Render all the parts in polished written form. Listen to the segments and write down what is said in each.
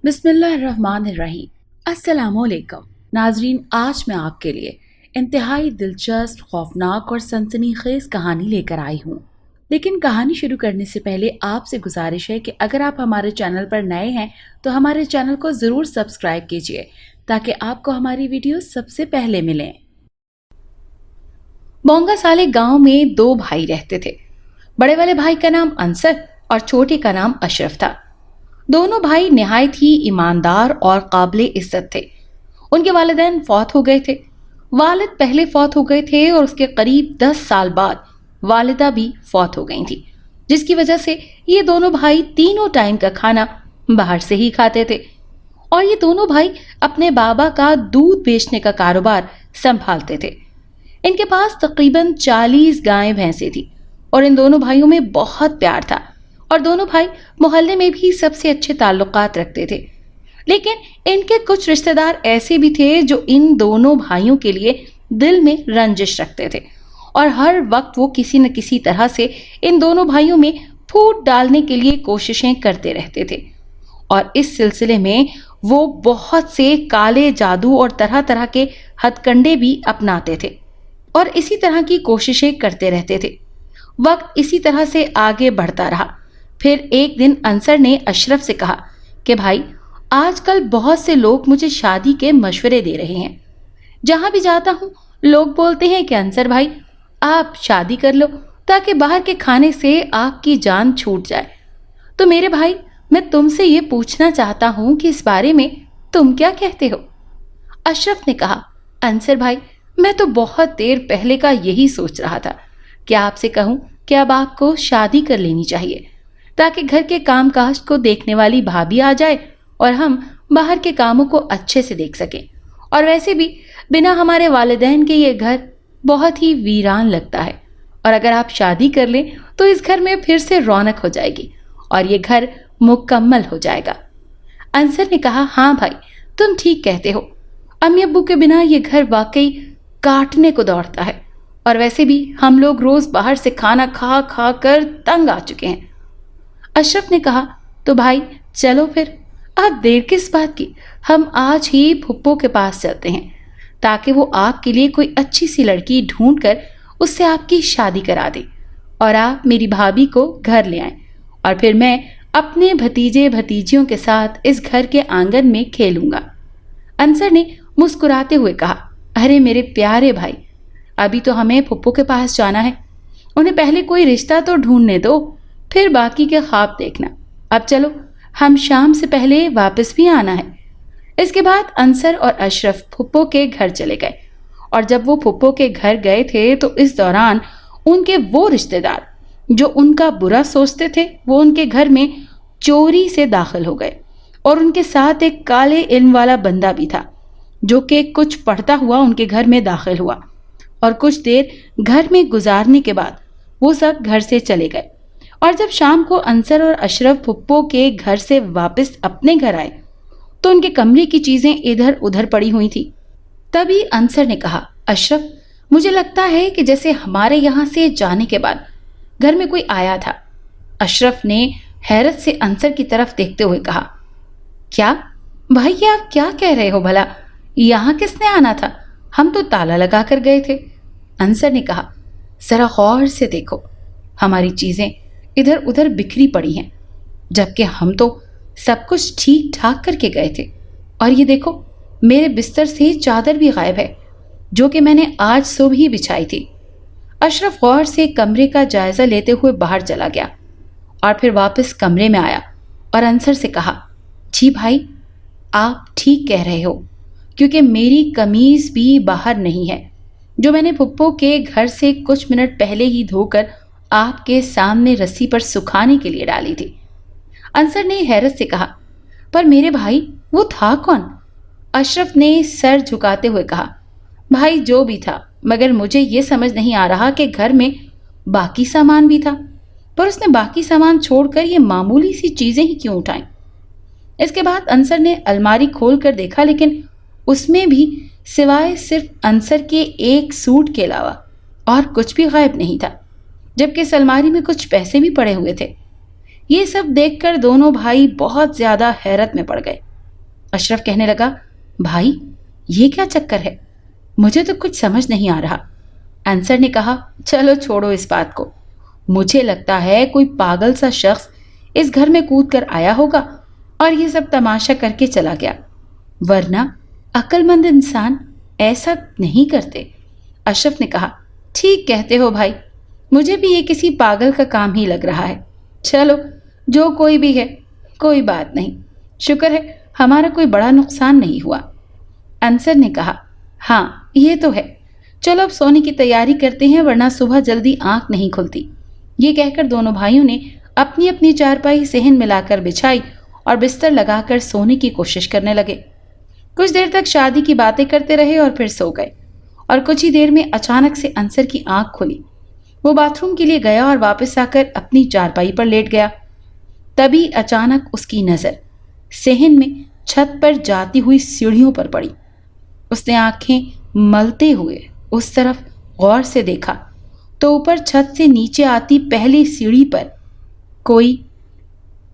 بسم اللہ الرحمن الرحیم۔ السلام علیکم ناظرین، آج میں آپ کے لیے انتہائی دلچسپ، خوفناک اور سنسنی خیز کہانی لے کر آئی ہوں۔ لیکن کہانی شروع کرنے سے پہلے آپ سے گزارش ہے کہ اگر آپ ہمارے چینل پر نئے ہیں تو ہمارے چینل کو ضرور سبسکرائب کیجیے تاکہ آپ کو ہماری ویڈیو سب سے پہلے ملیں۔ بونگا سالے گاؤں میں دو بھائی رہتے تھے۔ بڑے والے بھائی کا نام انصر اور چھوٹے کا نام اشرف تھا۔ دونوں بھائی نہایت ہی ایماندار اور قابل عزت تھے۔ ان کے والدین فوت ہو گئے تھے۔ والد پہلے فوت ہو گئے تھے اور اس کے قریب 10 سال بعد والدہ بھی فوت ہو گئی تھی، جس کی وجہ سے یہ دونوں بھائی تینوں ٹائم کا کھانا باہر سے ہی کھاتے تھے۔ اور یہ دونوں بھائی اپنے بابا کا دودھ بیچنے کا کاروبار سنبھالتے تھے۔ ان کے پاس تقریباً 40 گائیں بھینسیں تھی اور ان دونوں بھائیوں میں بہت پیار تھا اور دونوں بھائی محلے میں بھی سب سے اچھے تعلقات رکھتے تھے۔ لیکن ان کے کچھ رشتہ دار ایسے بھی تھے جو ان دونوں بھائیوں کے لیے دل میں رنجش رکھتے تھے اور ہر وقت وہ کسی نہ کسی طرح سے ان دونوں بھائیوں میں پھوٹ ڈالنے کے لیے کوششیں کرتے رہتے تھے۔ اور اس سلسلے میں وہ بہت سے کالے جادو اور طرح طرح کے ہتھ کنڈے بھی اپناتے تھے اور اسی طرح کی کوششیں کرتے رہتے تھے۔ وقت اسی طرح سے آگے بڑھتا رہا۔ پھر ایک دن انصر نے اشرف سے کہا کہ بھائی، آج کل بہت سے لوگ مجھے شادی کے مشورے دے رہے ہیں۔ جہاں بھی جاتا ہوں لوگ بولتے ہیں کہ انصر بھائی، آپ شادی کر لو تاکہ باہر کے کھانے سے آپ کی جان چھوٹ جائے۔ تو میرے بھائی، میں تم سے یہ پوچھنا چاہتا ہوں کہ اس بارے میں تم کیا کہتے ہو؟ اشرف نے کہا، انصر بھائی، میں تو بہت دیر پہلے کا یہی سوچ رہا تھا کہ آپ سے کہوں کہ اب آپ کو شادی کر لینی چاہیے تاکہ گھر کے کام کاج کو دیکھنے والی بھابھی آ جائے اور ہم باہر کے کاموں کو اچھے سے دیکھ سکیں۔ اور ویسے بھی بنا ہمارے والدین کے یہ گھر بہت ہی ویران لگتا ہے، اور اگر آپ شادی کر لیں تو اس گھر میں پھر سے رونق ہو جائے گی اور یہ گھر مکمل ہو جائے گا۔ انصر نے کہا، ہاں بھائی، تم ٹھیک کہتے ہو۔ امی ابو کے بنا یہ گھر واقعی کاٹنے کو دوڑتا ہے، اور ویسے بھی ہم لوگ روز باہر سے کھانا کھا کھا کر تنگ آ چکے ہیں۔ اشرف نے کہا، تو بھائی چلو پھر، اب دیر کس بات کی، ہم آج ہی پھپھو کے پاس چلتے ہیں تاکہ وہ آپ کے لیے کوئی اچھی سی لڑکی ڈھونڈ کر اس سے آپ کی شادی کرا دے اور آپ میری بھابھی کو گھر لے آئیں، اور پھر میں اپنے بھتیجے بھتیجیوں کے ساتھ اس گھر کے آنگن میں کھیلوں گا۔ انصر نے مسکراتے ہوئے کہا، ارے میرے پیارے بھائی، ابھی تو ہمیں پھپھو کے پاس جانا ہے، انہیں پہلے کوئی رشتہ تو ڈھونڈنے دو، پھر باقی کے خواب دیکھنا۔ اب چلو، ہم شام سے پہلے واپس بھی آنا ہے۔ اس کے بعد انصر اور اشرف پھپھو کے گھر چلے گئے، اور جب وہ پھپھو کے گھر گئے تھے تو اس دوران ان کے وہ رشتہ دار جو ان کا برا سوچتے تھے وہ ان کے گھر میں چوری سے داخل ہو گئے، اور ان کے ساتھ ایک کالے علم والا بندہ بھی تھا جو کہ کچھ پڑھتا ہوا ان کے گھر میں داخل ہوا، اور کچھ دیر گھر میں گزارنے کے بعد وہ سب گھر سے چلے گئے۔ اور جب شام کو انصر اور اشرف پھپھو کے گھر سے واپس اپنے گھر آئے تو ان کے کمرے کی چیزیں ادھر ادھر پڑی ہوئی تھی۔ تبھی انصر نے کہا، اشرف، مجھے لگتا ہے کہ جیسے ہمارے یہاں سے جانے کے بعد گھر میں کوئی آیا تھا۔ اشرف نے حیرت سے انصر کی طرف دیکھتے ہوئے کہا، کیا بھائی، یہ آپ کیا کہہ رہے ہو بھلا؟ یہاں کس نے آنا تھا؟ ہم تو تالا لگا کر گئے تھے۔ انصر نے کہا، ذرا غور سے دیکھو، ہماری چیزیں ادھر ادھر بکھری پڑی ہیں، جبکہ ہم تو سب کچھ ٹھیک ٹھاک کر کے گئے تھے۔ اور یہ دیکھو، میرے بستر سے چادر بھی غائب ہے جو کہ میں نے آج صبح ہی بچھائی تھی۔ اشرف غور سے کمرے کا جائزہ لیتے ہوئے باہر چلا گیا اور پھر واپس کمرے میں آیا اور انصر سے کہا، جی بھائی، آپ ٹھیک کہہ رہے ہو، کیونکہ میری قمیض بھی باہر نہیں ہے جو میں نے پھپھو کے گھر سے کچھ منٹ پہلے ہی دھو کر آپ کے سامنے رسی پر سکھانے کے لیے ڈالی تھی۔ انصر نے حیرت سے کہا، پر میرے بھائی، وہ تھا کون؟ اشرف نے سر جھکاتے ہوئے کہا، بھائی جو بھی تھا، مگر مجھے یہ سمجھ نہیں آ رہا کہ گھر میں باقی سامان بھی تھا، پر اس نے باقی سامان چھوڑ کر یہ معمولی سی چیزیں ہی کیوں اٹھائیں؟ اس کے بعد انصر نے الماری کھول کر دیکھا، لیکن اس میں بھی سوائے صرف انصر کے ایک سوٹ کے علاوہ اور کچھ بھی غائب نہیں تھا، جبکہ اس الماری میں کچھ پیسے بھی پڑے ہوئے تھے۔ یہ سب دیکھ کر دونوں بھائی بہت زیادہ حیرت میں پڑ گئے اشرف کہنے لگا، بھائی یہ کیا چکر ہے؟ مجھے تو کچھ سمجھ نہیں آ رہا۔ انصر نے کہا، چلو چھوڑو اس بات کو، مجھے لگتا ہے کوئی پاگل سا شخص اس گھر میں کود کر آیا ہوگا اور یہ سب تماشا کر کے چلا گیا، ورنہ عقل مند انسان ایسا نہیں کرتے۔ اشرف نے کہا، ٹھیک کہتے ہو بھائی، مجھے بھی یہ کسی پاگل کا کام ہی لگ رہا ہے۔ چلو جو کوئی بھی ہے، کوئی بات نہیں، شکر ہے ہمارا کوئی بڑا نقصان نہیں ہوا۔ انصر نے کہا، ہاں یہ تو ہے، چلو اب سونے کی تیاری کرتے ہیں ورنہ صبح جلدی آنکھ نہیں کھلتی۔ یہ کہہ کر دونوں بھائیوں نے اپنی اپنی چارپائی صحن میں لا کر بچھائی اور بستر لگا کر سونے کی کوشش کرنے لگے۔ کچھ دیر تک شادی کی باتیں کرتے رہے اور پھر سو گئے، اور کچھ ہی دیر میں اچانک سے انصر کی آنکھ کھلی۔ وہ باتھ روم کے لیے گیا اور واپس آ کر اپنی چارپائی پر لیٹ گیا۔ تبھی اچانک اس کی نظر صحن میں چھت پر جاتی ہوئی سیڑھیوں پر پڑی۔ اس نے آنکھیں ملتے ہوئے اس طرف غور سے دیکھا تو اوپر چھت سے نیچے آتی پہلی سیڑھی پر کوئی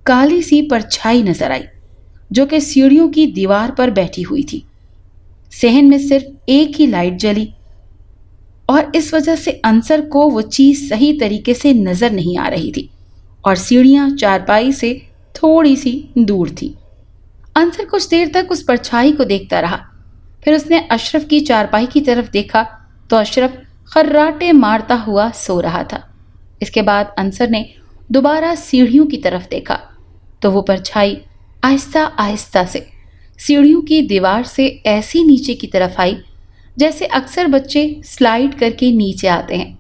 کالی سی پرچھائی نظر آئی جو کہ سیڑھیوں کی دیوار پر بیٹھی ہوئی تھی۔ صحن میں صرف ایک ہی لائٹ جلی اور اس وجہ سے انصر کو وہ چیز صحیح طریقے سے نظر نہیں آ رہی تھی اور سیڑھیاں چارپائی سے تھوڑی سی دور تھی۔ انصر کچھ دیر تک اس پرچھائی کو دیکھتا رہا، پھر اس نے اشرف کی چارپائی کی طرف دیکھا تو اشرف خراٹے مارتا ہوا سو رہا تھا۔ اس کے بعد انصر نے دوبارہ سیڑھیوں کی طرف دیکھا تو وہ پرچھائی آہستہ آہستہ سے سیڑھیوں کی دیوار سے ایسی نیچے کی طرف آئی جیسے اکثر بچے سلائیڈ کر کے نیچے آتے ہیں۔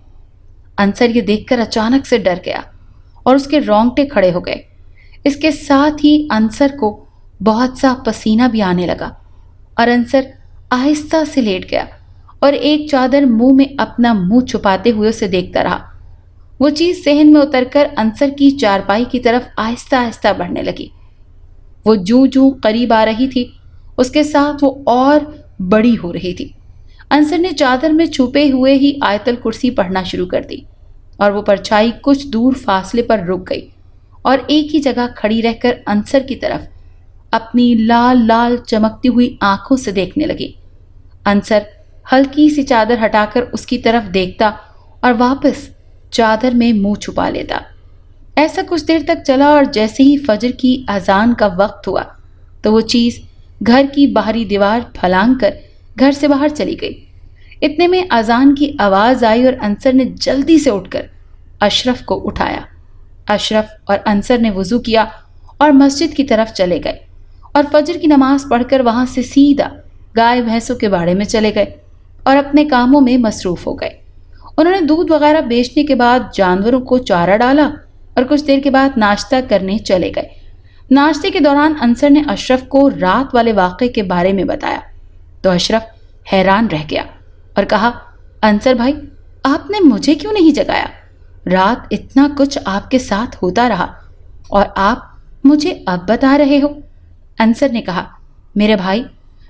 انصر یہ دیکھ کر اچانک سے ڈر گیا اور اس کے رونگٹے کھڑے ہو گئے۔ اس کے ساتھ ہی انصر کو بہت سا پسینہ بھی آنے لگا اور انصر آہستہ سے لیٹ گیا اور ایک چادر منہ میں اپنا منہ چھپاتے ہوئے اسے دیکھتا رہا۔ وہ چیز صحن میں اتر کر انصر کی چارپائی کی طرف آہستہ آہستہ بڑھنے لگی۔ وہ جوں جوں قریب آ رہی تھی اس کے ساتھ وہ اور بڑی ہو رہی تھی۔ انصر نے چادر میں چھپے ہوئے ہی آیت الکرسی پڑھنا شروع کر دی اور وہ پرچھائی کچھ دور فاصلے پر رک گئی اور ایک ہی جگہ کھڑی رہ کر انصر کی طرف اپنی لال لال چمکتی ہوئی آنکھوں سے دیکھنے لگی۔ انصر ہلکی سی چادر ہٹا کر اس کی طرف دیکھتا اور واپس چادر میں منہ چھپا لیتا۔ ایسا کچھ دیر تک چلا اور جیسے ہی فجر کی اذان کا وقت ہوا تو وہ چیز گھر کی باہری دیوار پھلانگ کر گھر سے باہر چلی گئی۔ اتنے میں اذان کی آواز آئی اور انصر نے جلدی سے اٹھ کر اشرف کو اٹھایا۔ اشرف اور انصر نے وضو کیا اور مسجد کی طرف چلے گئے اور فجر کی نماز پڑھ کر وہاں سے سیدھا گائے بھینسوں کے باڑے میں چلے گئے اور اپنے کاموں میں مصروف ہو گئے۔ انہوں نے دودھ وغیرہ بیچنے کے بعد جانوروں کو چارہ ڈالا اور کچھ دیر کے بعد ناشتہ کرنے چلے گئے۔ ناشتے کے دوران انصر نے اشرف کو رات والے واقعے کے بارے میں بتایا تو اشرف حیران رہ گیا اور کہا، انصر بھائی آپ نے مجھے کیوں نہیں جگایا؟ رات اتنا کچھ آپ کے ساتھ ہوتا رہا اور آپ مجھے اب بتا رہے ہو؟ انصر نے کہا، میرے بھائی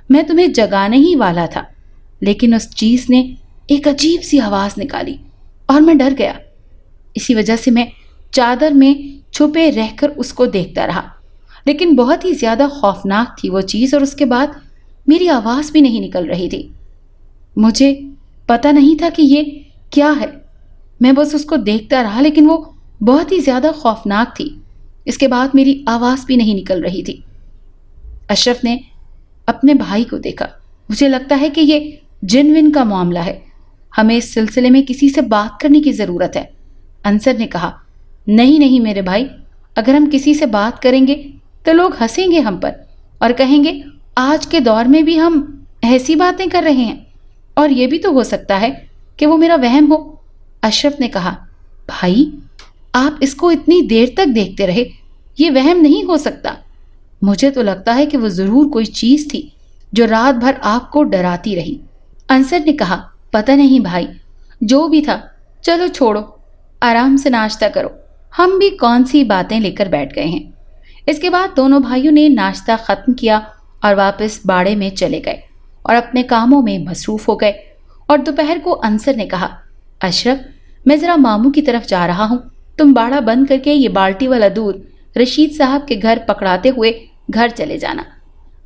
میں تمہیں جگانے ہی والا تھا لیکن اس چیز نے ایک عجیب سی آواز نکالی اور میں ڈر گیا، اسی وجہ سے میں چادر میں چھپے رہ کر اس کو دیکھتا رہا، لیکن بہت ہی زیادہ خوفناک تھی وہ چیز اور اس کے بعد میری آواز بھی نہیں نکل رہی تھی۔ مجھے پتہ نہیں تھا کہ یہ کیا ہے، میں بس اس کو دیکھتا رہا لیکن وہ بہت ہی زیادہ خوفناک تھی۔ اس کے بعد میری آواز بھی نہیں نکل رہی تھی۔ اشرف نے اپنے بھائی کو دیکھا، مجھے لگتا ہے کہ یہ جن ون کا معاملہ ہے، ہمیں اس سلسلے میں کسی سے بات کرنے کی ضرورت ہے۔ انصر نے کہا، نہیں نہیں میرے بھائی، اگر ہم کسی سے بات کریں گے تو لوگ ہنسیں گے ہم پر اور کہیں گے آج کے دور میں بھی ہم ایسی باتیں کر رہے ہیں، اور یہ بھی تو ہو سکتا ہے کہ وہ میرا وہم ہو۔ اشرف نے کہا، بھائی آپ اس کو اتنی دیر تک دیکھتے رہے، یہ وہم نہیں ہو سکتا، مجھے تو لگتا ہے کہ وہ ضرور کوئی چیز تھی جو رات بھر آپ کو ڈراتی رہی۔ انصر نے کہا، پتہ نہیں بھائی، جو بھی تھا چلو چھوڑو، آرام سے ناشتہ کرو، ہم بھی کون سی باتیں لے کر بیٹھ گئے ہیں۔ اس کے بعد دونوں بھائیوں نے ناشتہ ختم کیا اور واپس باڑے میں چلے گئے اور اپنے کاموں میں مصروف ہو گئے، اور دوپہر کو انصر نے کہا، اشرف میں ذرا ماموں کی طرف جا رہا ہوں، تم باڑا بند کر کے یہ بالٹی والا دودھ رشید صاحب کے گھر پکڑاتے ہوئے گھر چلے جانا۔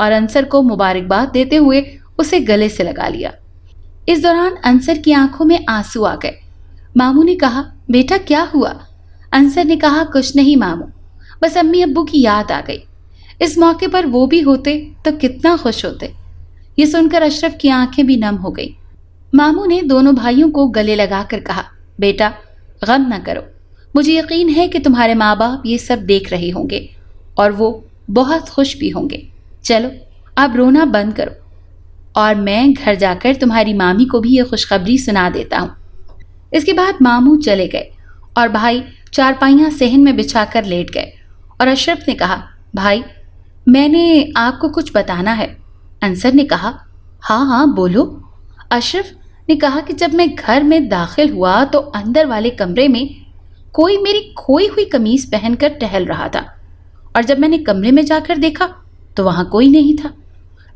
اور انصر کو مبارکباد دیتے ہوئے اسے گلے سے لگا لیا۔ اس دوران انصر کی آنکھوں میں آنسو آ گئے۔ ماموں نے کہا، بیٹا کیا ہوا؟ انصر نے کہا، کچھ نہیں ماموں، بس امی ابو کی یاد آ گئی۔ اس موقع پر وہ بھی ہوتے تو کتنا خوش ہوتے۔ یہ سن کر اشرف کی آنکھیں بھی نم ہو گئی۔ ماموں نے دونوں بھائیوں کو گلے لگا کر کہا، بیٹا غم نہ کرو، مجھے یقین ہے کہ تمہارے ماں باپ یہ سب دیکھ رہے ہوں گے اور وہ بہت خوش بھی ہوں گے۔ چلو اب رونا بند کرو اور میں گھر جا کر تمہاری مامی کو بھی یہ خوشخبری سنا دیتا ہوں۔ اس کے بعد ماموں چلے گئے اور بھائی چارپائیاں صحن میں بچھا کر لیٹ گئے اور اشرف نے کہا، بھائی میں نے آپ کو کچھ بتانا ہے۔ انصر نے کہا، ہاں ہاں بولو۔ اشرف نے کہا کہ جب میں گھر میں داخل ہوا تو اندر والے کمرے میں کوئی میری کھوئی ہوئی قمیص پہن کر ٹہل رہا تھا، اور جب میں نے کمرے میں جا کر دیکھا تو وہاں کوئی نہیں تھا،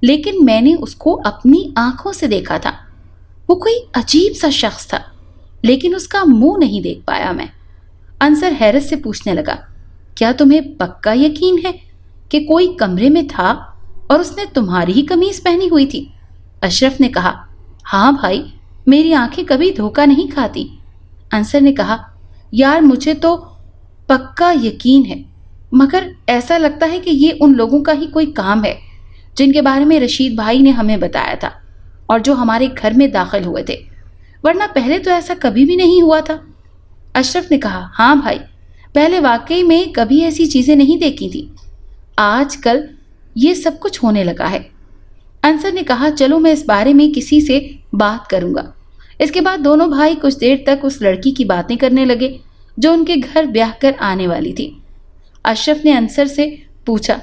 لیکن میں نے اس کو اپنی آنکھوں سے دیکھا تھا۔ وہ کوئی عجیب سا شخص تھا، لیکن اس کا منہ نہیں دیکھ پایا میں۔ انصر حیرت سے پوچھنے لگا، کیا تمہیں پکا یقین ہے کہ کوئی کمرے میں تھا اور اس نے تمہاری ہی قمیص پہنی ہوئی تھی؟ اشرف نے کہا، ہاں بھائی، میری آنکھیں کبھی دھوکہ نہیں کھاتی۔ انصر نے کہا، یار مجھے تو پکا یقین ہے، مگر ایسا لگتا ہے کہ یہ ان لوگوں کا ہی کوئی کام ہے جن کے بارے میں رشید بھائی نے ہمیں بتایا تھا اور جو ہمارے گھر میں داخل ہوئے تھے، ورنہ پہلے تو ایسا کبھی بھی نہیں ہوا تھا۔ اشرف نے کہا، ہاں بھائی، پہلے واقعی میں کبھی ایسی چیزیں نہیں دیکھی تھی، آج کل یہ سب کچھ ہونے لگا ہے۔ انصر نے کہا، چلو میں اس بارے میں کسی سے بات کروں گا۔ اس کے بعد دونوں بھائی کچھ دیر تک اس لڑکی کی باتیں کرنے لگے جو ان کے گھر بیاہ کر آنے والی تھی۔ اشرف نے انصر سے پوچھا،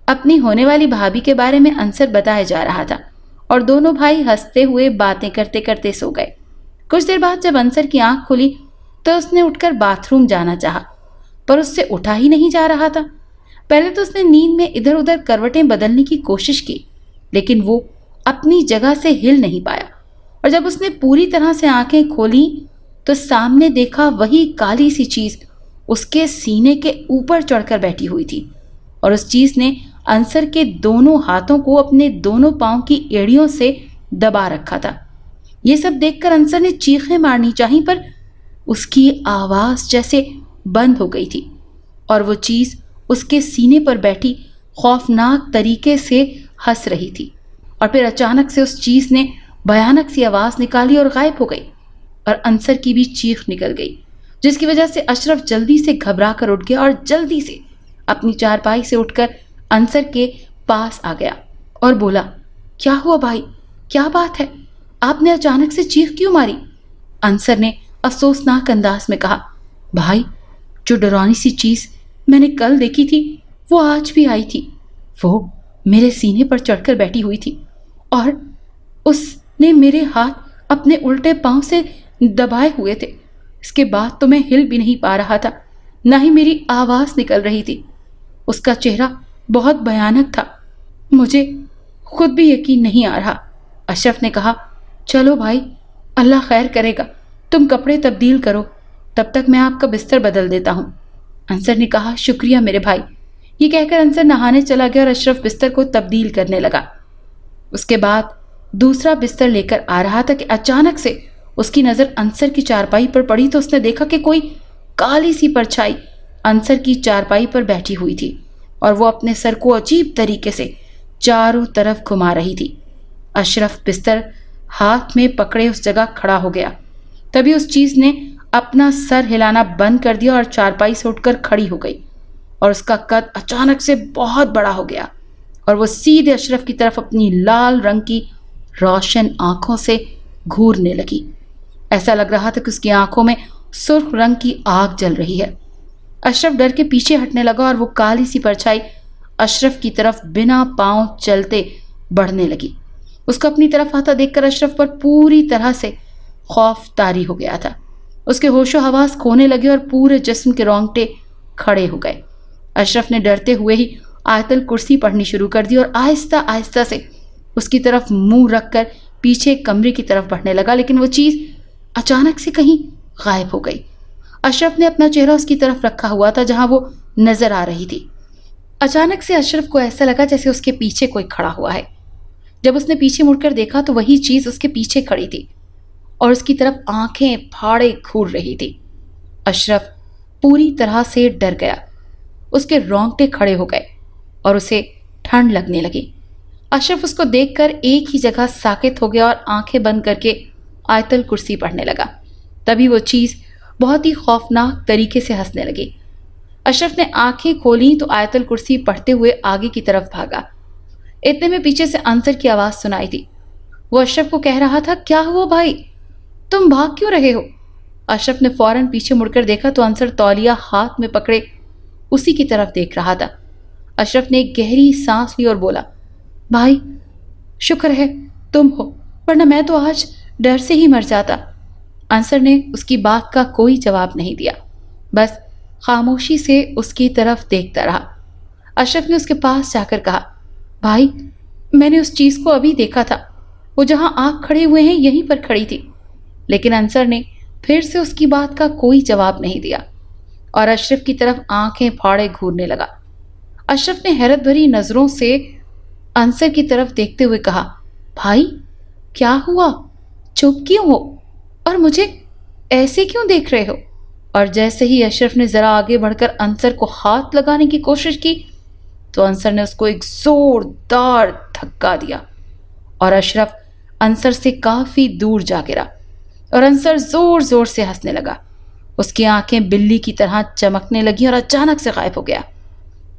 اپنی ہونے والی بھابھی کے بارے میں انصر بتایا جا رہا تھا، اور دونوں بھائی ہنستے ہوئے باتیں کرتے کرتے سو گئے۔ کچھ دیر بعد جب انصر کی آنکھ کھلی تو اس نے اٹھ کر باتھ روم جانا چاہا، پر اس سے اٹھا ہی نہیں جا رہا تھا۔ پہلے تو اس نے نیند میں ادھر ادھر کروٹیں بدلنے کی کوشش کی، لیکن وہ اپنی جگہ سے ہل نہیں پایا، اور جب اس نے پوری طرح سے آنکھیں کھولیں تو سامنے دیکھا وہی کالی سی چیز اس کے سینے کے اوپر چڑھ کر بیٹھی ہوئی تھی، اور اس چیز نے انصر کے دونوں ہاتھوں کو اپنے دونوں پاؤں کی ایڑیوں سے دبا رکھا تھا۔ یہ سب دیکھ کر انصر نے چیخیں مارنی چاہیں، پر اس کی آواز جیسے بند ہو گئی تھی، اور وہ چیز اس کے سینے پر بیٹھی خوفناک طریقے سے ہنس رہی تھی، اور پھر اچانک سے اس چیز نے بھیانک سی آواز نکالی اور غائب ہو گئی، اور انصر کی بھی چیخ نکل گئی، جس کی وجہ سے اشرف جلدی سے گھبرا کر اٹھ گیا اور جلدی سے اپنی چارپائی سے اٹھ کر انصر کے پاس آ گیا اور بولا، کیا ہوا بھائی، کیا بات ہے، آپ نے اچانک سے چیخ کیوں ماری؟ انصر نے افسوسناک انداز میں کہا، بھائی جو ڈرانی سی چیز میں نے کل دیکھی تھی وہ آج بھی آئی تھی، وہ میرے سینے پر چڑھ کر بیٹھی ہوئی تھی، اور اس نے میرے ہاتھ اپنے الٹے پاؤں سے دبائے ہوئے تھے۔ اس کے بعد تو میں ہل بھی نہیں پا رہا تھا، نہ ہی میری آواز نکل رہی تھی۔ اس کا چہرہ بہت بھیانک تھا، مجھے خود بھی یقین نہیں آ رہا۔ اشرف نے کہا، چلو بھائی، اللہ خیر کرے گا، تم کپڑے تبدیل کرو، تب تک میں آپ کا بستر بدل دیتا ہوں۔ انصر نے کہا، شکریہ میرے بھائی۔ یہ کہہ کر انصر نہانے چلا گیا اور اشرف بستر کو تبدیل کرنے لگا۔ اس کے بعد دوسرا بستر لے کر آ رہا تھا کہ اچانک سے اس کی نظر انصر کی چارپائی پر پڑی تو اس نے دیکھا کہ کوئی کالی سی پرچھائی انصر کی چارپائی پر بیٹھی ہوئی تھی، اور وہ اپنے سر کو عجیب طریقے سے چاروں طرف گھما رہی تھی۔ اشرف بستر ہاتھ میں پکڑے اس جگہ کھڑا ہو گیا۔ تبھی اس چیز نے اپنا سر ہلانا بند کر دیا اور چارپائی سے اٹھ کر کھڑی ہو گئی، اور اس کا قد اچانک سے بہت بڑا ہو گیا، اور وہ سیدھے اشرف کی طرف اپنی لال رنگ کی روشن آنکھوں سے گھورنے لگی۔ ایسا لگ رہا تھا کہ اس کی آنکھوں میں سرخ رنگ کی آگ جل رہی ہے۔ اشرف ڈر کے پیچھے ہٹنے لگا، اور وہ کالی سی پرچھائی اشرف کی طرف بنا پاؤں چلتے بڑھنے لگی۔ اس کو اپنی طرف آتا دیکھ کر اشرف پر پوری طرح سے خوف طاری ہو گیا تھا۔ اس کے ہوش و حواس کھونے لگے اور پورے جسم کے رونگٹے کھڑے ہو گئے۔ اشرف نے ڈرتے ہوئے ہی آیت الکرسی پڑھنی شروع کر دی اور آہستہ آہستہ سے اس کی طرف منہ رکھ کر پیچھے کمرے کی طرف بڑھنے لگا، لیکن وہ چیز اچانک سے کہیں غائب ہو گئی۔ اشرف نے اپنا چہرہ اس کی طرف رکھا ہوا تھا جہاں وہ نظر آ رہی تھی۔ اچانک سے اشرف کو ایسا لگا جیسے اس کے پیچھے کوئی کھڑا ہوا ہے۔ جب اس نے پیچھے مڑ کر دیکھا تو وہی چیز اس کے پیچھے کھڑی تھی اور اس کی طرف آنکھیں پھاڑے گھور رہی تھی۔ اشرف پوری طرح سے ڈر گیا، اس کے رونگٹے کھڑے ہو گئے اور اسے ٹھنڈ لگنے لگی۔ اشرف اس کو دیکھ کر ایک ہی جگہ ساکت ہو گیا اور آنکھیں بند کر کے آیت الکرسی پڑھنے لگا۔ تبھی وہ چیز بہت ہی خوفناک طریقے سے ہنسنے لگی۔ اشرف نے آنکھیں کھولیں تو آیت الکرسی پڑھتے ہوئے آگے کی طرف بھاگا۔ اتنے میں پیچھے سے انصر کی آواز سنائی دی۔ وہ اشرف کو کہہ رہا تھا، کیا ہوا بھائی، تم بھاگ کیوں رہے ہو؟ اشرف نے فوراً پیچھے مڑ کر دیکھا تو انصر تولیہ ہاتھ میں پکڑے اسی کی طرف دیکھ رہا تھا۔ اشرف نے ایک گہری سانس لی اور بولا، بھائی شکر ہے تم ہو، ورنہ میں تو آج ڈر سے ہی مر جاتا۔ انصر نے اس کی بات کا کوئی جواب نہیں دیا، بس خاموشی سے اس کی طرف دیکھتا رہا۔ اشرف نے اس کے پاس جا کر کہا، بھائی میں نے اس چیز کو ابھی دیکھا تھا، وہ جہاں آپ کھڑے ہوئے ہیں یہیں پر کھڑی تھی۔ لیکن انصر نے پھر سے اس کی بات کا کوئی جواب نہیں دیا اور اشرف کی طرف آنکھیں پھاڑے گھورنے لگا۔ اشرف نے حیرت بھری نظروں سے انصر کی طرف دیکھتے ہوئے کہا، بھائی کیا ہوا، چپ کیوں ہو اور مجھے ایسے کیوں دیکھ رہے ہو؟ اور جیسے ہی اشرف نے ذرا آگے بڑھ کر انصر کو ہاتھ لگانے کی کوشش کی تو انصر نے اس کو ایک زوردار دھکا دیا اور اشرف انصر سے کافی دور جا گرا اور انصر زور زور سے ہنسنے لگا۔ اس کی آنکھیں بلی کی طرح چمکنے لگیں اور اچانک سے غائب ہو گیا۔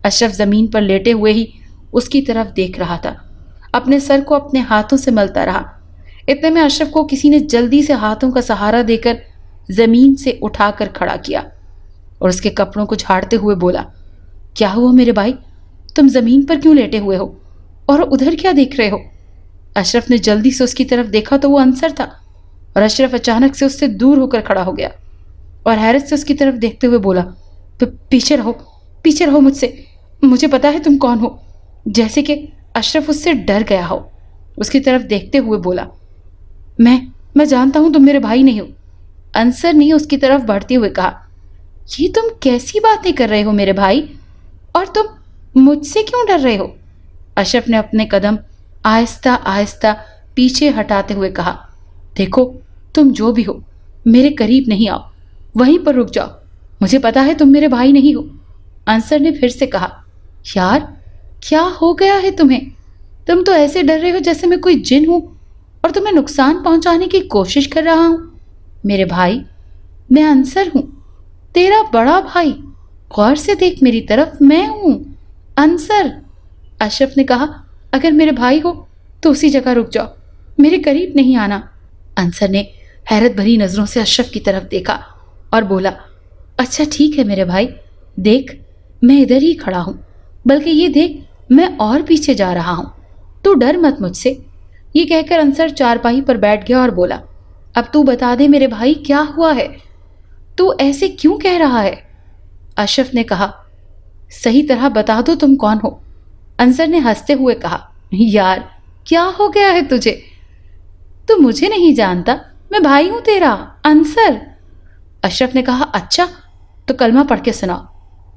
اشرف زمین پر لیٹے ہوئے ہی اس کی طرف دیکھ رہا تھا، اپنے سر کو اپنے ہاتھوں سے ملتا رہا۔ اتنے میں اشرف کو کسی نے جلدی سے ہاتھوں کا سہارا دے کر زمین سے اٹھا کر کھڑا کیا اور اس کے کپڑوں کو جھاڑتے ہوئے بولا، کیا ہوا میرے بھائی، تم زمین پر کیوں لیٹے ہوئے ہو اور ادھر کیا دیکھ رہے ہو؟ اشرف نے جلدی سے اس کی طرف دیکھا تو وہ انصر تھا اور اشرف اچانک سے اس سے دور ہو کر کھڑا ہو گیا اور حیرت سے اس کی طرف دیکھتے ہوئے بولا، پیچھے رہو، پیچھے رہو مجھ سے، مجھے پتا ہے تم کون ہو۔ جیسے کہ اشرف اس سے ڈر گیا ہو، اس کی طرف دیکھتے ہوئے بولا، میں جانتا ہوں تم میرے بھائی نہیں ہو۔ انصر نے اس کی طرف بڑھتے ہوئے کہا، یہ تم کیسی باتیں کر رہے ہو میرے بھائی، اور تم مجھ سے کیوں ڈر رہے ہو؟ اشرف نے اپنے قدم آہستہ آہستہ پیچھے ہٹاتے ہوئے کہا، دیکھو تم جو بھی ہو میرے قریب نہیں آؤ، وہیں پر رک جاؤ، مجھے پتا ہے تم میرے بھائی نہیں ہو۔ انصر نے پھر سے کہا، یار کیا ہو گیا ہے تمہیں، تم تو ایسے ڈر رہے ہو جیسے میں کوئی جن ہوں اور تمہیں نقصان پہنچانے کی کوشش کر رہا ہوں۔ میرے بھائی میں انصر ہوں، تیرا بڑا بھائی، غور سے دیکھ میری طرف، میں ہوں انصر۔ اشرف نے کہا، اگر میرے بھائی ہو تو اسی جگہ رک جاؤ، میرے قریب نہیں آنا۔ انصر نے حیرت بھری نظروں سے اشرف کی طرف دیکھا اور بولا، اچھا ٹھیک ہے میرے بھائی، دیکھ میں ادھر ہی کھڑا ہوں، بلکہ یہ دیکھ میں اور پیچھے جا رہا ہوں، تو ڈر مت مجھ سے۔ یہ کہہ کر انصر چارپائی پر بیٹھ گیا اور بولا، اب تو بتا دے میرے بھائی کیا ہوا ہے، تو ایسے کیوں کہہ رہا ہے؟ اشرف نے کہا، صحیح طرح بتا دو تم کون ہو۔ انصر نے ہنستے ہوئے کہا، یار کیا ہو گیا ہے تجھے، تو مجھے نہیں جانتا، میں بھائی ہوں تیرا انصر۔ اشرف نے کہا، اچھا تو کلمہ پڑھ کے سناؤ۔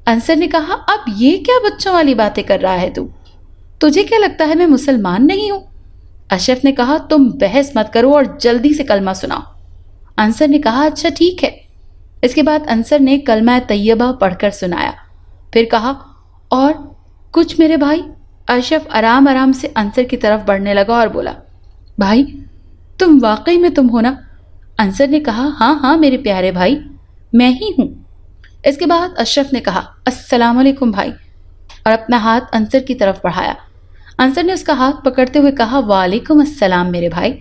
انصر نے کہا، اب یہ کیا بچوں والی باتیں کر رہا ہے تو، تجھے کیا لگتا ہے میں مسلمان نہیں ہوں؟ اشرف نے کہا، تم بحث مت کرو اور جلدی سے کلمہ سناؤ۔ انصر نے کہا، اچھا ٹھیک ہے۔ اس کے بعد انصر نے کلمہ طیبہ پڑھ کر سنایا، پھر کہا، اور کچھ میرے بھائی؟ اشرف آرام آرام سے انصر کی طرف بڑھنے لگا اور بولا، بھائی تم واقعی میں تم ہو نا؟ انصر نے کہا، ہاں ہاں میرے پیارے بھائی، میں ہی ہوں۔ اس کے بعد اشرف نے کہا، السلام علیکم بھائی، اور اپنا ہاتھ انصر کی طرف بڑھایا۔ انصر نے اس کا ہاتھ پکڑتے ہوئے کہا، وعلیکم السلام میرے بھائی۔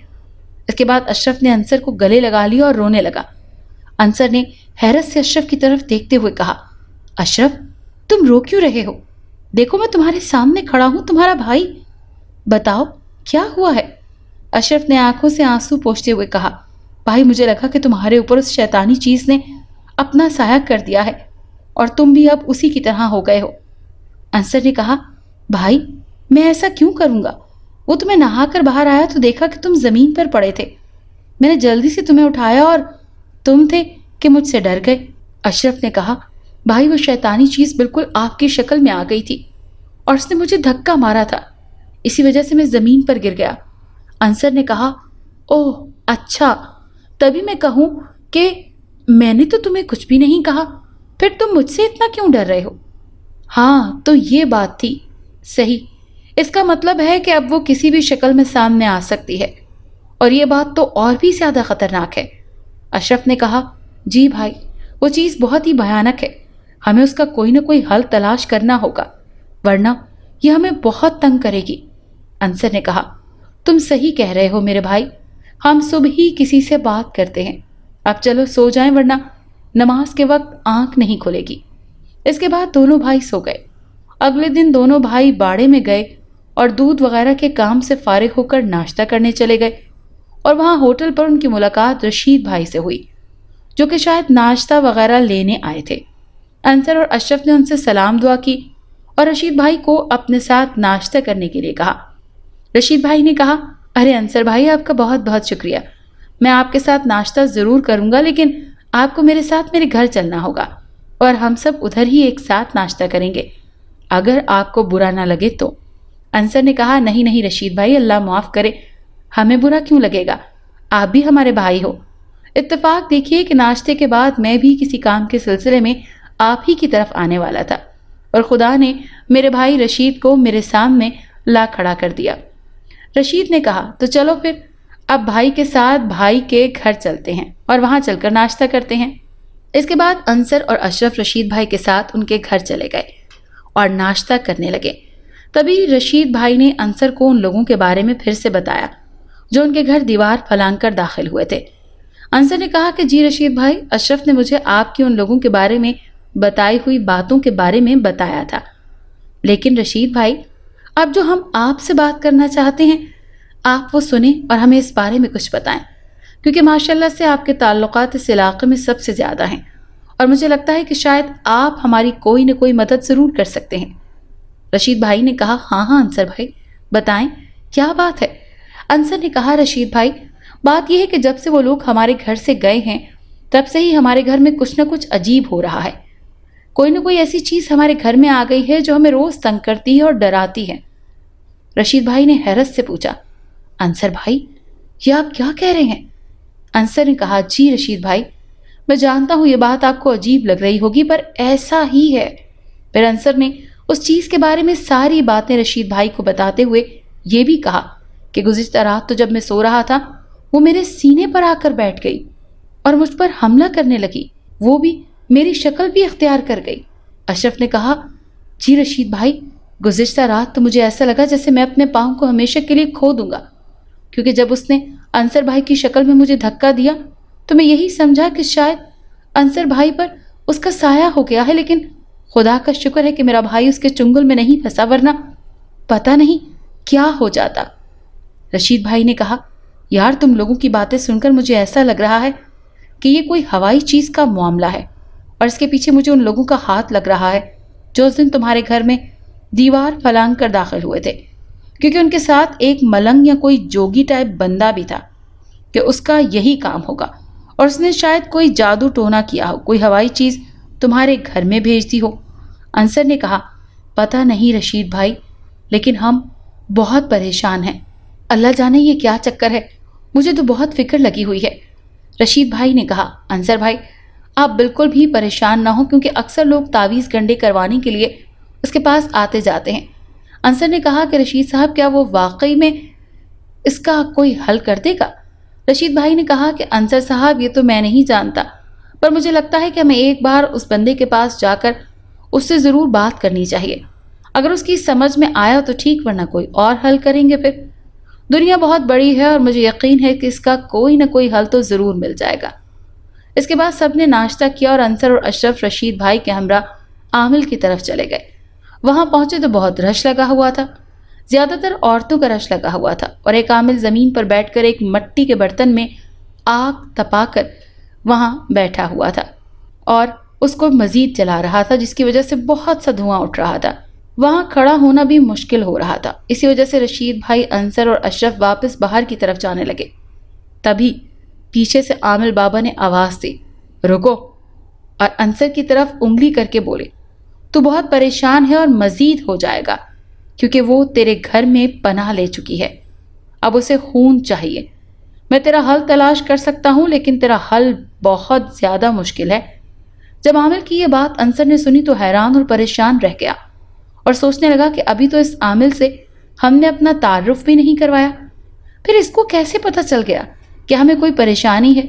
اس کے بعد اشرف نے انصر کو گلے لگا لیا اور رونے لگا۔ انصر نے حیرت سے اشرف کی طرف دیکھتے ہوئے کہا، اشرف تم رو کیوں رہے ہو؟ دیکھو میں تمہارے سامنے کھڑا ہوں، تمہارا بھائی، بتاؤ کیا ہوا ہے؟ اشرف نے آنکھوں سے آنسو پوچھتے ہوئے کہا، بھائی مجھے لگا کہ تمہارے اوپر اس شیطانی چیز نے اپنا سایہ کر دیا ہے اور تم بھی اب اسی کی طرح ہو گئے ہو۔ انصر نے کہا، بھائی میں ایسا کیوں کروں گا؟ وہ تمہیں نہا کر باہر آیا تو دیکھا کہ تم زمین پر پڑے تھے، میں نے جلدی سے تمہیں اٹھایا اور تم تھے کہ مجھ سے ڈر گئے۔ اشرف نے کہا، بھائی وہ شیطانی چیز بالکل آپ کی شکل میں آ گئی تھی اور اس نے مجھے دھکا مارا تھا، اسی وجہ سے میں زمین پر گر گیا۔ انصر نے کہا، اوہ اچھا، تبھی میں کہوں کہ میں نے تو تمہیں کچھ بھی نہیں کہا، پھر تم مجھ سے اتنا کیوں ڈر رہے ہو؟ ہاں تو یہ بات تھی، صحیح، اس کا مطلب ہے کہ اب وہ کسی بھی شکل میں سامنے آ سکتی ہے، اور یہ بات تو اور بھی زیادہ خطرناک ہے۔ اشرف نے کہا، جی بھائی، وہ چیز بہت ہی بھیانک ہے، ہمیں اس کا کوئی نہ کوئی حل تلاش کرنا ہوگا، ورنہ یہ ہمیں بہت تنگ کرے گی۔ انصر نے کہا، تم صحیح کہہ رہے ہو میرے بھائی، ہم صبح ہی کسی سے بات کرتے ہیں، اب چلو سو جائیں ورنہ نماز کے وقت آنکھ نہیں کھلے گی۔ اس کے بعد دونوں بھائی سو گئے۔ اگلے دن دونوں بھائی باڑے میں گئے اور دودھ وغیرہ کے کام سے فارغ ہو کر ناشتہ کرنے چلے گئے، اور وہاں ہوٹل پر ان کی ملاقات رشید بھائی سے ہوئی، جو کہ شاید ناشتہ وغیرہ لینے آئے تھے۔ انصر اور اشرف نے ان سے سلام دعا کی اور رشید بھائی کو اپنے ساتھ ناشتہ کرنے کے لیے کہا۔ رشید بھائی نے کہا، ارے انصر بھائی، آپ کا بہت بہت شکریہ، میں آپ کے ساتھ ناشتہ ضرور کروں گا، لیکن آپ کو میرے ساتھ میرے گھر چلنا ہوگا اور ہم سب ادھر ہی ایک ساتھ ناشتہ کریں گے، اگر آپ کو برا نہ لگے تو۔ انصر نے کہا، نہیں نہیں رشید بھائی، اللہ معاف کرے، ہمیں برا کیوں لگے گا، آپ بھی ہمارے بھائی ہو۔ اتفاق دیکھیے کہ ناشتے کے بعد میں بھی کسی کام کے سلسلے میں آپ ہی کی طرف آنے والا تھا، اور خدا نے میرے بھائی رشید کو میرے سامنے لا کھڑا کر دیا۔ رشید نے کہا، تو چلو پھر اب بھائی کے ساتھ بھائی کے گھر چلتے ہیں اور وہاں چل کر ناشتہ کرتے ہیں۔ اس کے بعد انصر اور اشرف رشید بھائی کے ساتھ ان کے گھر چلے گئے اور ناشتہ کرنے لگے۔ تبھی رشید بھائی نے انصر کو ان لوگوں کے بارے میں پھر سے بتایا جو ان کے گھر دیوار پھلانگ کر داخل ہوئے تھے۔ انصر نے کہا کہ جی رشید بھائی، اشرف نے مجھے آپ کی ان لوگوں کے بارے میں بتائی ہوئی باتوں کے بارے میں بتایا تھا، لیکن رشید بھائی، اب جو ہم آپ سے بات کرنا چاہتے ہیں آپ وہ سنیں اور ہمیں اس بارے میں کچھ بتائیں، کیونکہ ماشاءاللہ سے آپ کے تعلقات اس علاقے میں سب سے زیادہ ہیں، اور مجھے لگتا ہے کہ شاید آپ ہماری کوئی نہ کوئی مدد ضرور کر سکتے ہیں۔ رشید بھائی نے کہا، ہاں ہاں انصر بھائی، بتائیں کیا بات ہے۔ انصر نے کہا، رشید بھائی، بات یہ ہے کہ جب سے وہ لوگ ہمارے گھر سے گئے ہیں تب سے ہی ہمارے گھر میں کچھ نہ کچھ عجیب ہو رہا ہے، کوئی نہ کوئی ایسی چیز ہمارے گھر میں آ گئی ہے جو ہمیں روز تنگ کرتی ہے اور ڈراتی ہے۔ رشید بھائی نے حیرت سے پوچھا، انصر بھائی، یہ آپ کیا کہہ رہے ہیں؟ انصر نے کہا، جی رشید بھائی، میں جانتا ہوں یہ بات آپ کو عجیب لگ رہی ہوگی، پر ایسا ہی ہے۔ پھر انصر نے اس چیز کے بارے میں ساری باتیں رشید بھائی کو بتاتے ہوئے یہ بھی کہا کہ گزشتہ رات تو جب میں سو رہا تھا وہ میرے سینے پر آ کر بیٹھ گئی اور مجھ پر حملہ کرنے لگی، وہ بھی میری شکل بھی اختیار کر گئی۔ اشرف نے کہا، جی رشید بھائی، گزشتہ رات تو مجھے ایسا لگا جیسے میں اپنے پاؤں کو ہمیشہ کے لیے کھو دوں گا، کیونکہ جب اس نے انصر بھائی کی شکل میں مجھے دھکا دیا تو میں یہی سمجھا کہ شاید انصر بھائی پر اس کا سایہ ہو گیا ہے، لیکن خدا کا شکر ہے کہ میرا بھائی اس کے چنگل میں نہیں پھنسا، ورنہ پتہ نہیں کیا ہو جاتا۔ رشید بھائی نے کہا، یار تم لوگوں کی باتیں سن کر مجھے ایسا لگ رہا ہے کہ یہ کوئی ہوائی چیز کا معاملہ ہے، اور اس کے پیچھے مجھے ان لوگوں کا ہاتھ لگ رہا ہے جو اس دن تمہارے گھر میں دیوار پھلانگ کر داخل ہوئے تھے، کیونکہ ان کے ساتھ ایک ملنگ یا کوئی جوگی ٹائپ بندہ بھی تھا کہ اس کا یہی کام ہوگا، اور اس نے شاید کوئی جادو ٹونا کیا ہو، کوئی ہوائی چیز تمہارے گھر میں بھیج دی ہو۔ انصر نے کہا، پتہ نہیں رشید بھائی، لیکن ہم بہت پریشان ہیں، اللہ جانے یہ کیا چکر ہے، مجھے تو بہت فکر لگی ہوئی ہے۔ رشید بھائی نے کہا، انصر بھائی آپ بالکل بھی پریشان نہ ہوں، کیونکہ اکثر لوگ تعویذ گنڈے کروانے کے لیے اس کے پاس آتے جاتے ہیں۔ انصر نے کہا کہ رشید صاحب، کیا وہ واقعی میں اس کا کوئی حل کر دے گا؟ رشید بھائی نے کہا کہ انصر صاحب، یہ تو میں نہیں جانتا، پر مجھے لگتا ہے کہ ہمیں ایک بار اس بندے کے پاس جا کر اس سے ضرور بات کرنی چاہیے، اگر اس کی سمجھ میں آیا تو ٹھیک، ورنہ کوئی اور حل کریں گے۔ پھر دنیا بہت بڑی ہے اور مجھے یقین ہے کہ اس کا کوئی نہ کوئی حل تو ضرور مل جائے گا۔ اس کے بعد سب نے ناشتہ کیا اور انصر اور اشرف رشید بھائی کے ہمراہ عامل کی طرف چلے گئے۔ وہاں پہنچے تو بہت رش لگا ہوا تھا، زیادہ تر عورتوں کا رش لگا ہوا تھا، اور ایک عامل زمین پر بیٹھ کر ایک مٹی کے برتن میں آگ تپا کر وہاں بیٹھا ہوا تھا اور اس کو مزید جلا رہا تھا، جس کی وجہ سے بہت سا دھواں اٹھ رہا تھا۔ وہاں کھڑا ہونا بھی مشکل ہو رہا تھا، اسی وجہ سے رشید بھائی، انصر اور اشرف واپس باہر کی طرف جانے لگے۔ تبھی پیچھے سے عامل بابا نے آواز دی، رکو، اور انصر کی طرف انگلی کر کے بولے، تو بہت پریشان ہے اور مزید ہو جائے گا، کیونکہ وہ تیرے گھر میں پناہ لے چکی ہے۔ اب اسے خون چاہیے۔ میں تیرا حل تلاش کر سکتا ہوں، لیکن تیرا حل بہت زیادہ مشکل ہے۔ جب عامل کی یہ بات انصر نے سنی تو حیران اور پریشان رہ گیا اور سوچنے لگا کہ ابھی تو اس عامل سے ہم نے اپنا تعارف بھی نہیں کروایا، پھر اس کو کیسے پتہ چل گیا کہ ہمیں کوئی پریشانی ہے؟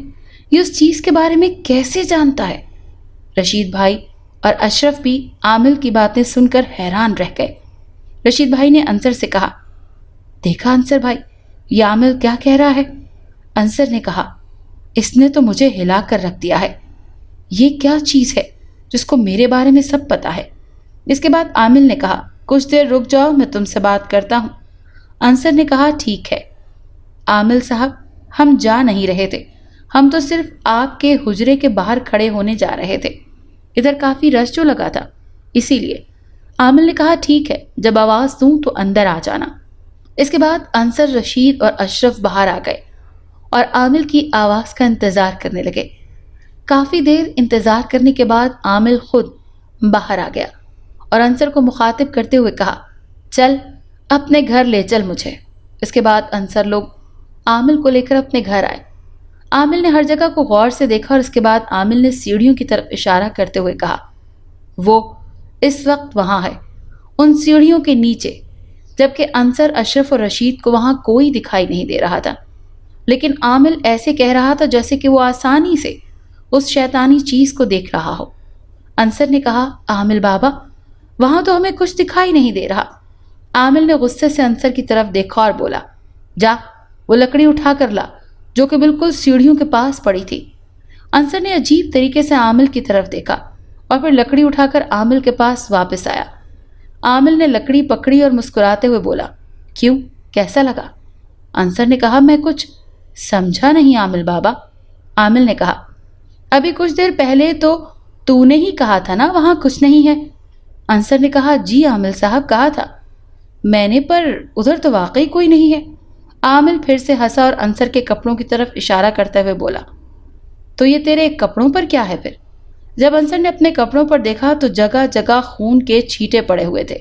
یہ اس چیز کے بارے میں کیسے جانتا ہے؟ رشید بھائی اور اشرف بھی عامل کی باتیں سن کر حیران رہ گئے۔ رشید بھائی نے انصر سے کہا، دیکھا انصر بھائی، یہ عامل کیا کہہ رہا ہے؟ انصر نے کہا، اس نے تو مجھے ہلا کر رکھ دیا ہے۔ یہ کیا چیز ہے جس کو میرے بارے میں سب پتا ہے؟ اس کے بعد عامل نے کہا، کچھ دیر رک جاؤ، میں تم سے بات کرتا ہوں۔ انصر نے کہا، ٹھیک ہے عامل صاحب، ہم جا نہیں رہے تھے، ہم تو صرف آپ کے حجرے کے باہر کھڑے ہونے جا رہے تھے، ادھر کافی رش جو لگا تھا اسی لیے۔ عامل نے کہا، ٹھیک ہے، جب آواز دوں تو اندر آ جانا۔ اس کے بعد انصر، رشید اور اشرف باہر آ گئے اور عامل کی آواز کا انتظار کرنے لگے۔ کافی دیر انتظار کرنے کے بعد عامل خود باہر آ گیا اور انصر کو مخاطب کرتے ہوئے کہا، چل اپنے گھر لے چل مجھے۔ اس کے بعد انصر لوگ عامل کو لے کر اپنے گھر آئے۔ عامل نے ہر جگہ کو غور سے دیکھا اور اس کے بعد عامل نے سیڑھیوں کی طرف اشارہ کرتے ہوئے کہا، وہ اس وقت وہاں ہے، ان سیڑھیوں کے نیچے، جبکہ انصر، اشرف اور رشید کو وہاں کوئی دکھائی نہیں دے رہا تھا، لیکن عامل ایسے کہہ رہا تھا جیسے کہ وہ آسانی سے اس شیطانی چیز کو دیکھ رہا ہو۔ انصر نے کہا، عامل بابا، وہاں تو ہمیں کچھ دکھائی نہیں دے رہا۔ عامل نے غصے سے انصر کی طرف دیکھا اور بولا، جا وہ لکڑی اٹھا کر لا جو کہ بالکل سیڑھیوں کے پاس پڑی تھی۔ انصر نے عجیب طریقے سے عامل کی طرف دیکھا اور پھر لکڑی اٹھا کر عامل کے پاس واپس آیا۔ عامل نے لکڑی پکڑی اور مسکراتے ہوئے بولا، کیوں، کیسا لگا؟ انصر نے کہا، میں کچھ سمجھا نہیں عامل بابا۔ عامل نے کہا، ابھی کچھ دیر پہلے تو نے ہی کہا تھا نا وہاں کچھ نہیں ہے۔ انصر نے کہا، جی عامل صاحب کہا تھا میں نے، پر ادھر تو واقعی کوئی نہیں ہے۔ عامل پھر سے ہنسا اور انصر کے کپڑوں کی طرف اشارہ کرتے ہوئے بولا، تو یہ تیرے کپڑوں پر کیا ہے پھر؟ جب انصر نے اپنے کپڑوں پر دیکھا تو جگہ جگہ خون کے چھینٹے پڑے ہوئے تھے۔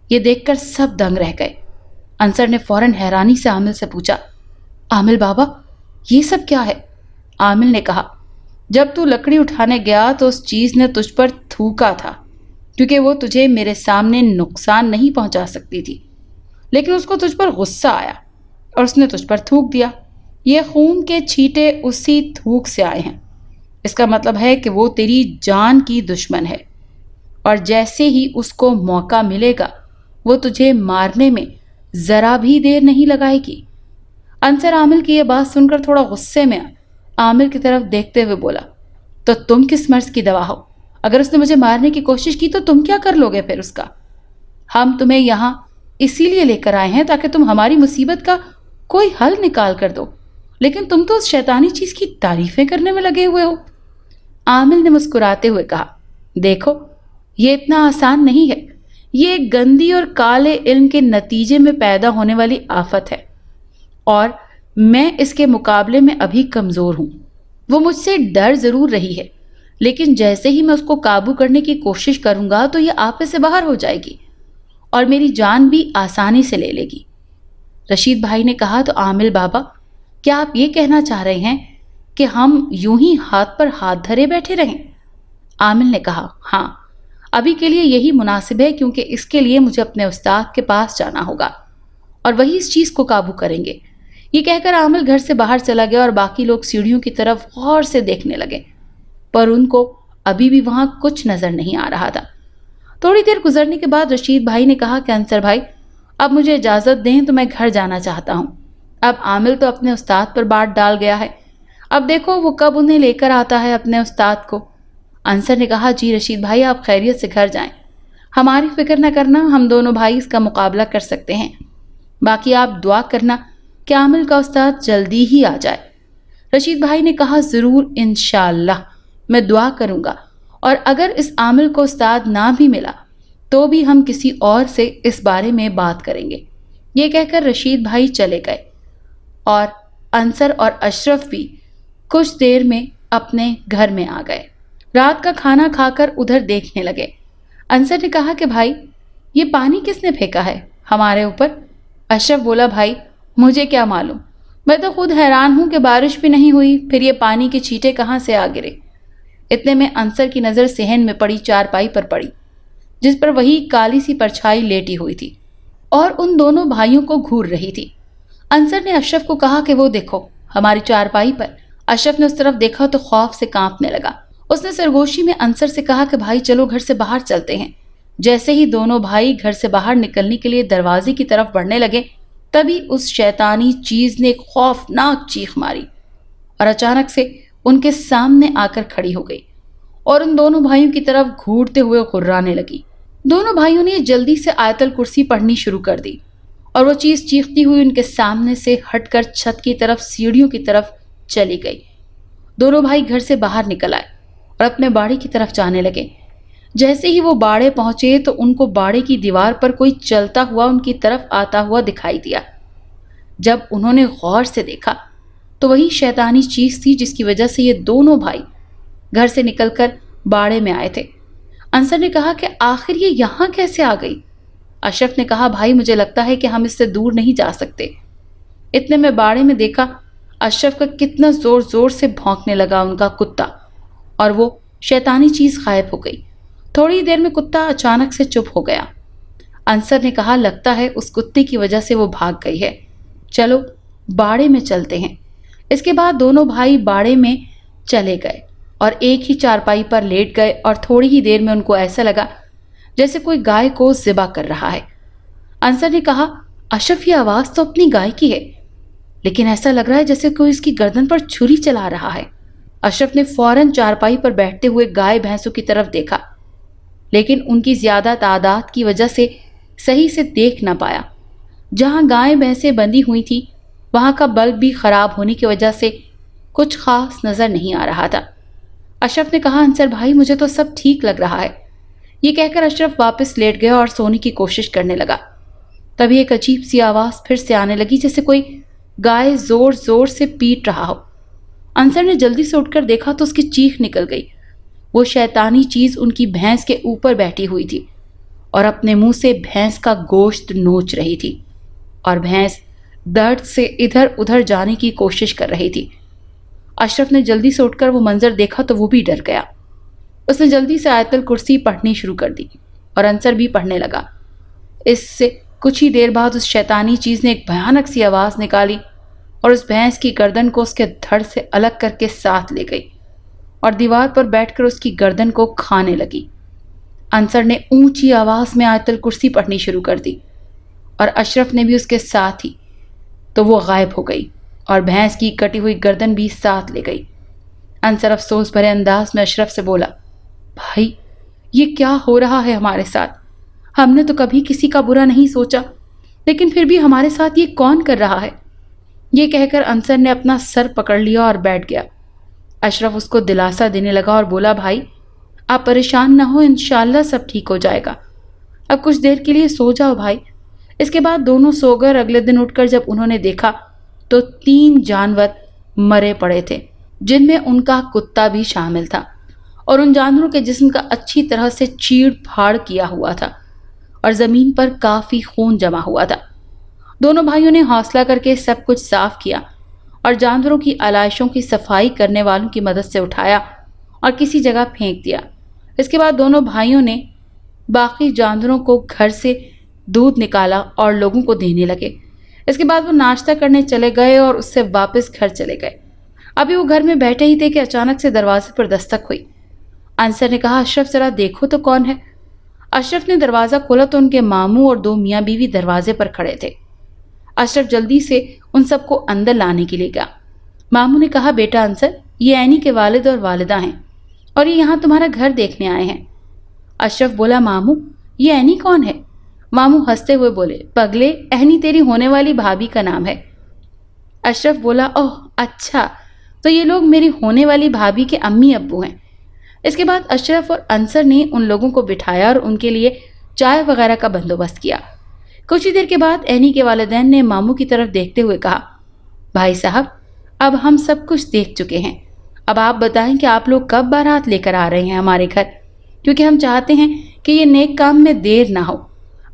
یہ دیکھ کر سب دنگ رہ گئے۔ انصر نے فوراً حیرانی سے عامل سے پوچھا، عامل بابا یہ سب کیا ہے؟ عامل نے کہا، جب تو لکڑی اٹھانے گیا تو اس چیز نے تجھ پر تھوکا تھا، کیونکہ وہ تجھے میرے سامنے نقصان نہیں پہنچا سکتی تھی، لیکن اس کو تجھ پر غصہ آیا اور اس نے تجھ پر تھوک دیا۔ یہ خون کے چھینٹے اسی تھوک سے آئے ہیں، اس کا مطلب ہے کہ وہ تیری جان کی دشمن ہے، اور جیسے ہی اس کو موقع ملے گا وہ تجھے مارنے میں ذرا بھی دیر نہیں لگائے گی۔ انصر عامل کی یہ بات سن کر تھوڑا غصے میں عامل کی طرف دیکھتے ہوئے بولا، تو تم کس مرض کی دوا ہو؟ اگر اس نے مجھے مارنے کی کوشش کی تو تم کیا کر لوگے پھر اس کا؟ ہم تمہیں یہاں اسی لیے لے کر آئے ہیں تاکہ تم ہماری مصیبت کا کوئی حل نکال کر دو، لیکن تم تو اس شیطانی چیز کی تعریفیں کرنے میں لگے ہوئے ہو۔ عامل نے مسکراتے ہوئے کہا، دیکھو یہ اتنا آسان نہیں ہے، یہ ایک گندی اور کالے علم کے نتیجے میں پیدا ہونے والی آفت ہے، اور میں اس کے مقابلے میں ابھی کمزور ہوں۔ وہ مجھ سے ڈر ضرور رہی ہے، لیکن جیسے ہی میں اس کو قابو کرنے کی کوشش کروں گا تو یہ آپے سے باہر ہو جائے گی اور میری جان بھی آسانی سے لے لے گی۔ رشید بھائی نے کہا، تو عامل بابا کیا آپ یہ کہنا چاہ رہے ہیں کہ ہم یوں ہی ہاتھ پر ہاتھ دھرے بیٹھے رہیں؟ عامل نے کہا، ہاں ابھی کے لیے یہی مناسب ہے، کیونکہ اس کے لیے مجھے اپنے استاد کے پاس جانا ہوگا اور وہی اس چیز کو قابو کریں گے۔ یہ کہہ کر عامل گھر سے باہر چلا گیا اور باقی لوگ سیڑھیوں کی طرف غور سے دیکھنے لگے، پر ان کو ابھی بھی وہاں کچھ نظر نہیں آ رہا تھا۔ تھوڑی دیر گزرنے کے بعد رشید بھائی نے کہا کہ انصر بھائی اب مجھے اجازت دیں تو میں گھر جانا چاہتا ہوں۔ اب عامل تو اپنے استاد پر بات ڈال گیا ہے، اب دیکھو وہ کب انہیں لے کر آتا ہے اپنے استاد کو۔ انصر نے کہا، جی رشید بھائی آپ خیریت سے گھر جائیں، ہماری فکر نہ کرنا، ہم دونوں بھائی اس کا مقابلہ کر سکتے ہیں، باقی آپ دعا کرنا کہ عامل کا استاد جلدی ہی آ جائے۔ رشید بھائی نے کہا، ضرور انشاءاللہ میں دعا کروں گا، اور اگر اس عامل کو استاد نہ بھی ملا تو بھی ہم کسی اور سے اس بارے میں بات کریں گے۔ یہ کہہ کر رشید بھائی چلے گئے اور انصر اور اشرف بھی کچھ دیر میں اپنے گھر میں آ گئے۔ رات کا کھانا کھا کر ادھر دیکھنے لگے۔ انصر نے کہا کہ بھائی یہ پانی کس نے پھینکا ہے ہمارے اوپر؟ اشرف بولا بھائی مجھے کیا معلوم، میں تو خود حیران ہوں کہ بارش بھی نہیں ہوئی، پھر یہ پانی کے چھینٹے کہاں سے آ گرے۔ اتنے میں انصر کی نظر صحن میں پڑی چارپائی پر پڑی جس پر وہی کالی سی پرچھائی لیٹی ہوئی تھی اور ان دونوں بھائیوں کو گھور رہی تھی۔ انصر نے اشرف کو کہا کہ وہ دیکھو ہماری چارپائی پر۔ اشرف نے اس طرف دیکھا تو خوف سے کانپنے لگا۔ اس نے سرگوشی میں انصر سے کہا کہ بھائی چلو گھر سے باہر چلتے ہیں۔ جیسے ہی دونوں بھائی گھر سے باہر نکلنے کے لیے دروازے کی طرف بڑھنے لگے تبھی اس شیطانی چیز نے ایک خوفناک چیخ ماری اور اچانک سے ان کے سامنے آ کر کھڑی ہو گئی اور ان دونوں بھائیوں کی طرف گھورتے ہوئے غرانے لگی۔ دونوں بھائیوں نے جلدی سے آیت الکرسی پڑھنی شروع کر دی اور وہ چیز چیختی ہوئی ان کے سامنے سے ہٹ کر چھت کی طرف سیڑھیوں کی طرف چلی گئی۔ دونوں بھائی گھر سے باہر نکل آئے اور اپنے باڑے کی طرف جانے لگے۔ جیسے ہی وہ باڑے پہنچے تو ان کو باڑے کی دیوار پر کوئی چلتا ہوا ان کی طرف آتا ہوا دکھائی دیا۔ جب انہوں نے غور سے دیکھا تو وہی شیطانی چیز تھی جس کی وجہ سے یہ دونوں بھائی گھر سے نکل کر باڑے میں آئے تھے۔ انصر نے کہا کہ آخر یہ یہاں کیسے آ گئی؟ اشرف نے کہا بھائی مجھے لگتا ہے کہ ہم اس سے دور نہیں جا سکتے۔ اتنے میں باڑے میں دیکھا اشرف کا کتنا زور زور سے بھونکنے لگا ان کا کتا اور وہ شیطانی چیز غائب ہو گئی۔ تھوڑی دیر میں کتا اچانک سے چپ ہو گیا۔ انصر نے کہا لگتا ہے اس کتے کی وجہ سے وہ بھاگ گئی ہے، چلو باڑے میں چلتے ہیں۔ اس کے بعد دونوں بھائی باڑے میں چلے گئے اور ایک ہی چارپائی پر لیٹ گئے اور تھوڑی ہی دیر میں ان کو ایسا لگا جیسے کوئی گائے کو ذبح کر رہا ہے۔ انصر نے کہا اشرف یہ آواز تو اپنی گائے کی ہے لیکن ایسا لگ رہا ہے جیسے کوئی اس کی گردن پر چھری چلا رہا ہے۔ اشرف نے فوراً چارپائی پر بیٹھتے ہوئے گائے بھینسوں کی طرف دیکھا لیکن ان کی زیادہ تعداد کی وجہ سے صحیح سے دیکھ نہ پایا۔ جہاں گائے بھینسیں بندھی ہوئی تھی وہاں کا بلب بھی خراب ہونے کی وجہ سے کچھ خاص نظر نہیں آ رہا تھا۔ اشرف نے کہا انصر بھائی مجھے تو سب ٹھیک لگ رہا ہے۔ یہ کہہ کر اشرف واپس لیٹ گیا اور سونے کی کوشش کرنے لگا۔ تبھی ایک عجیب سی آواز پھر سے آنے لگی جیسے کوئی گائے زور زور سے پیٹ رہا ہو۔ انصر نے جلدی سے اٹھ کر دیکھا تو اس کی چیخ نکل گئی۔ وہ شیطانی چیز ان کی بھینس کے اوپر بیٹھی ہوئی تھی اور اپنے منہ سے بھینس کا گوشت نوچ رہی تھی اور بھینس درد سے ادھر ادھر جانے کی کوشش کر رہی تھی۔ اشرف نے جلدی سے اٹھ کر وہ منظر دیکھا تو وہ بھی ڈر گیا۔ اس نے جلدی سے آیت الکرسی پڑھنی شروع کر دی اور انصر بھی پڑھنے لگا۔ اس سے کچھ ہی دیر بعد اس شیطانی چیز نے ایک بھیانک سی آواز نکالی اور اس بھینس کی گردن کو اس کے دھڑ سے الگ کر کے ساتھ لے گئی اور دیوار پر بیٹھ کر اس کی گردن کو کھانے لگی۔ انصر نے اونچی آواز میں آیت الکرسی پڑھنی شروع کر دی اور اشرف نے بھی اس کے ساتھ ہی، تو وہ غائب ہو گئی اور بھینس کی کٹی ہوئی گردن بھی ساتھ لے گئی۔ انصر افسوس بھرے انداز میں اشرف سے بولا بھائی یہ کیا ہو رہا ہے ہمارے ساتھ؟ ہم نے تو کبھی کسی کا برا نہیں سوچا لیکن پھر بھی ہمارے ساتھ یہ کون کر رہا ہے؟ یہ کہہ کر انصر نے اپنا سر پکڑ لیا اور بیٹھ گیا۔ اشرف اس کو دلاسا دینے لگا اور بولا بھائی آپ پریشان نہ ہو، انشاءاللہ سب ٹھیک ہو جائے گا، اب کچھ دیر کے لیے سو جاؤ بھائی۔ اس کے بعد دونوں سو گئے اور اگلے دن اٹھ کر جب انہوں نے دیکھا تو 3 جانور مرے پڑے تھے جن میں ان کا کتا بھی شامل تھا اور ان جانوروں کے جسم کا اچھی طرح سے چیڑ پھاڑ کیا ہوا تھا اور زمین پر کافی خون جمع ہوا تھا۔ دونوں بھائیوں نے حوصلہ کر کے سب کچھ صاف کیا اور جانوروں کی علائشوں کی صفائی کرنے والوں کی مدد سے اٹھایا اور کسی جگہ پھینک دیا۔ اس کے بعد دونوں بھائیوں نے باقی جانوروں کو گھر سے دودھ نکالا اور لوگوں کو دینے لگے۔ اس کے بعد وہ ناشتہ کرنے چلے گئے اور اس سے واپس گھر چلے گئے۔ ابھی وہ گھر میں بیٹھے ہی تھے کہ اچانک سے دروازے پر دستک ہوئی۔ انصر نے کہا اشرف ذرا دیکھو تو کون ہے؟ اشرف نے دروازہ کھولا تو ان کے ماموں اور 2 میاں بیوی دروازے پر کھڑے تھے۔ اشرف جلدی سے ان سب کو اندر لانے کے لیے گیا۔ ماموں نے کہا بیٹا انصر یہ عینی کے والد اور والدہ ہیں اور یہ یہاں تمہارا گھر دیکھنے آئے ہیں۔ اشرف بولا ماموں یہ عینی کون ہے؟ ماموں ہنستے ہوئے بولے پگلے عینی تیری ہونے والی بھابھی کا نام ہے۔ اشرف بولا اوہ اچھا، تو یہ لوگ میری ہونے والی بھابھی کے امی ابو ہیں۔ اس کے بعد اشرف اور انصر نے ان لوگوں کو بٹھایا اور ان کے لیے چائے وغیرہ کا بندوبست کیا۔ کچھ ہی دیر کے بعد عینی کے والدین نے ماموں کی طرف دیکھتے ہوئے کہا بھائی صاحب اب ہم سب کچھ دیکھ چکے ہیں، اب آپ بتائیں کہ آپ لوگ کب بارات لے کر آ رہے ہیں ہمارے گھر، کیونکہ ہم چاہتے ہیں کہ یہ نیک کام میں دیر نہ ہو۔